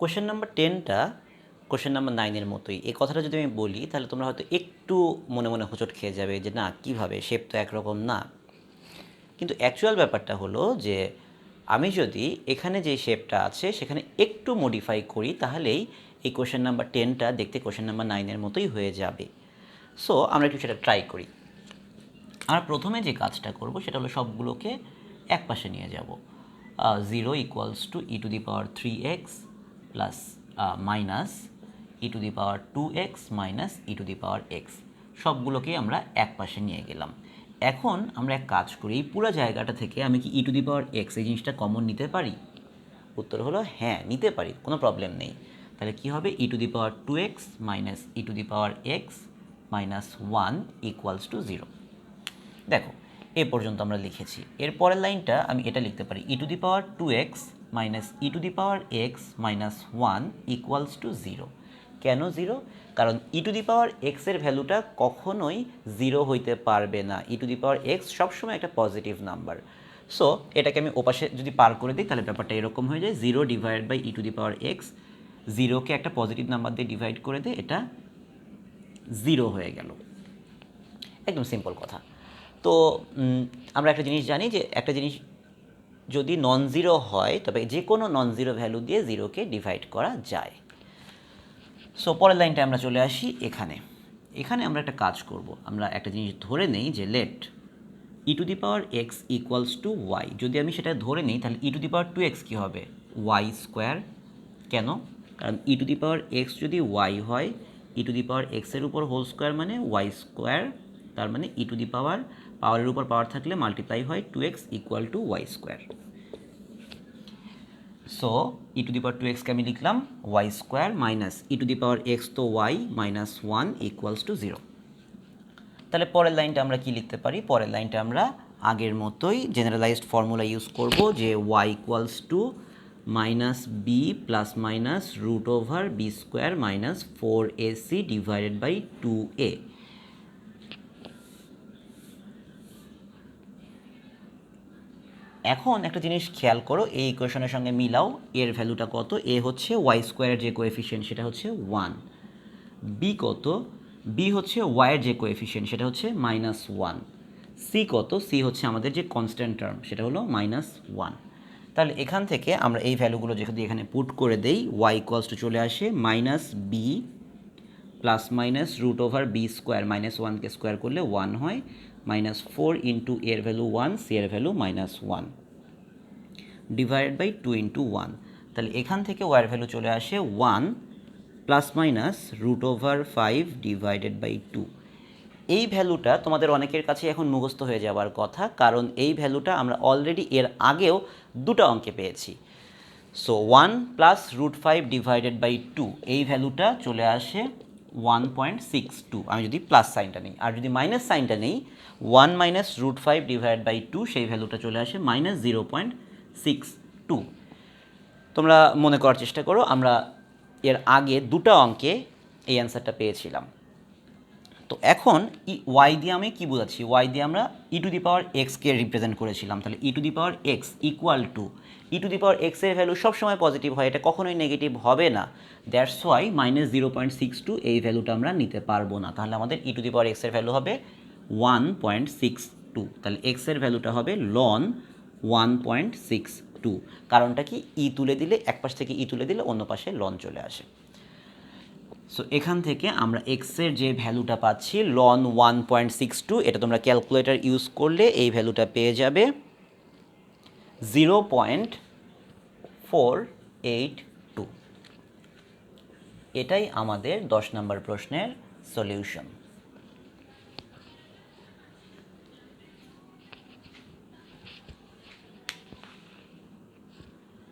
Question number 10টা question number 9-এর মতোই। এই কথাটা যদি আমি বলি তাহলে তোমরা হয়তো একটু মনে মনে হোঁচট খেয়ে যাবে যে না কীভাবে, শেপ তো একরকম না। কিন্তু অ্যাকচুয়াল ব্যাপারটা হলো যে আমি যদি এখানে যে শেপটা আছে সেখানে একটু মডিফাই করি তাহলেই এই কোশ্চেন নাম্বার 10টা দেখতে কোশ্চেন নাম্বার 9-এর মতোই হয়ে যাবে। সো আমরা একটু সেটা ট্রাই করি। আমরা প্রথমে যে কাজটা করব সেটা হলো সবগুলোকে এক পাশে নিয়ে যাব। 0 equals to e to the power 3x plus minus e to the power 2x minus e to the power x, সবগুলোকে আমরা এক পাশে নিয়ে গেলাম। এখন আমরা এক কাজ করি, এই পুরো জায়গাটা থেকে আমি কি ই টু দি পাওয়ার এক্স এই জিনিসটা কমন নিতে পারি? উত্তর হলো হ্যাঁ, নিতে পারি, কোনো প্রবলেম নেই। তাহলে কী হবে? E to the power 2x minus e to the power x minus 1 equals to 0। দেখো এ পর্যন্ত আমরা লিখেছি। এর পরের লাইনটা আমি এটা লিখতে পারি, e to the power 2x minus e to the power x minus 1 equals to 0। কেন 0? কারণ ই টু দি পাওয়ার এক্সের ভ্যালুটা কখনোই 0 হইতে পারবে না। ই টু দি পাওয়ার এক্স সবসময় একটা পজিটিভ নাম্বার। সো এটাকে আমি ওপাশে যদি পার করে দিই তাহলে ব্যাপারটা এরকম হয়ে যায়, 0 divide by e to the power x. 0কে একটা পজিটিভ নাম্বার দিয়ে ডিভাইড করে দিই, এটা 0 হয়ে গেল। একদম সিম্পল কথা। তো আমরা একটা জিনিস জানি যে একটা জিনিস যদি নন জিরো হয় তবে যে কোনো নন জিরো ভ্যালু দিয়ে 0কে ডিভাইড করা যায়। সো পরের লাইনটা আমরা চলে আসি এখানে। এখানে আমরা একটা কাজ করব, আমরা একটা জিনিস ধরে নেই যে let e to the power x equals to y. যদি আমি সেটা ধরে নিই তাহলে e to the power 2x কী হবে? Y square. কেন? কারণ e to the power x যদি ওয়াই হয়, ই টু দি পাওয়ার এক্সের উপর হোল স্কোয়ার মানে ওয়াই স্কোয়ার, তার মানে ই টু দি পাওয়ার, পাওয়ারের উপর পাওয়ার থাকলে মাল্টিপ্লাই হয় 2x equal to y square. So e to the power 2xকে আমি লিখলাম y square minus e to the power x তো ওয়াই মাইনাস 1 ইকুয়ালস টু 0। তাহলে পরের লাইনটা আমরা কি লিখতে পারি? পরের লাইনটা আমরা আগের মতোই জেনারেলাইজড ফর্মুলা ইউজ করব যে y equals to minus b plus minus root over b square minus 4ac divided by 2a। এখন একটা জিনিস খেয়াল করো, এই ইকুয়েশনের সঙ্গে মিলাও, এর ভ্যালুটা কত? এ হচ্ছে ওয়াই স্কোয়ারের যে কোএফিশিয়েন্ট সেটা হচ্ছে 1। বি কত? বি হচ্ছে ওয়াইয়ের যে কোএফিশিয়েন্ট সেটা হচ্ছে মাইনাস 1। সি কত? সি হচ্ছে আমাদের যে কনস্ট্যান্ট টার্ম সেটা হলো মাইনাস 1। তাহলে এখান থেকে আমরা এই ভ্যালুগুলো যদি এখানে পুট করে দেই, ওয়াই ইকুয়ালস টু চলে আসে minus b plus minus root over b square, minus 1কে স্কোয়ার করলে 1 হয়, মাইনাস 4 ইন্টু এর ভ্যালু 1, সি এর value minus 1 divided by 2 into 1। তাহলে এখান থেকে ওয়াইয়ের ভ্যালু চলে আসে 1 plus minus root over 5 divided by 2। এই ভ্যালুটা তোমাদের অনেকের কাছে এখন মুখস্থ হয়ে যাওয়ার কথা, কারণ এই ভ্যালুটা আমরা অলরেডি এর আগেও দুটো অঙ্কে পেয়েছি। So 1 plus root 5 divided by 2, এই ভ্যালুটা চলে আসে 1.62। আমি যদি প্লাস সাইনটা নিই, আর যদি মাইনাস সাইনটা নেই, 1 মাইনাস রুট 5 ডিভাইড বাই 2, সেই ভ্যালুটা চলে আসে মাইনাস 0.62। তোমরা মনে করার চেষ্টা করো, আমরা এর আগে দুটো অঙ্কে এই অ্যান্সারটা পেয়েছিলাম। তো এখন ওয়াই দিয়ে আমি কী বোঝাচ্ছি? ওয়াই দিয়ে আমরা ই টু দি পাওয়ার এক্সকে রিপ্রেজেন্ট করেছিলাম। তাহলে e to the power x equal to, e to the power এক্সের ভ্যালু সবসময় পজিটিভ হয়, এটা কখনোই নেগেটিভ হবে না। দ্যাটস ওয়াই মাইনাস 0.62 এই ভ্যালুটা আমরা নিতে পারবো না। তাহলে আমাদের ই টু দি পাওয়ার এক্সের ভ্যালু হবে 1.62। তাহলে এক্সের ভ্যালুটা হবে লন 1.62। কারণটা কি? ই তুলে দিলে, এক পাশ থেকে ই তুলে দিলে অন্য পাশে লন চলে আসে। সো এখান থেকে আমরা এক্সের যে ভ্যালুটা পাচ্ছি লন 1.62, এটা তোমরা ক্যালকুলেটর ইউজ করলে এই ভ্যালুটা পেয়ে যাবে 0.482। এটাই আমাদের 10 নম্বর প্রশ্নের সলিউশন।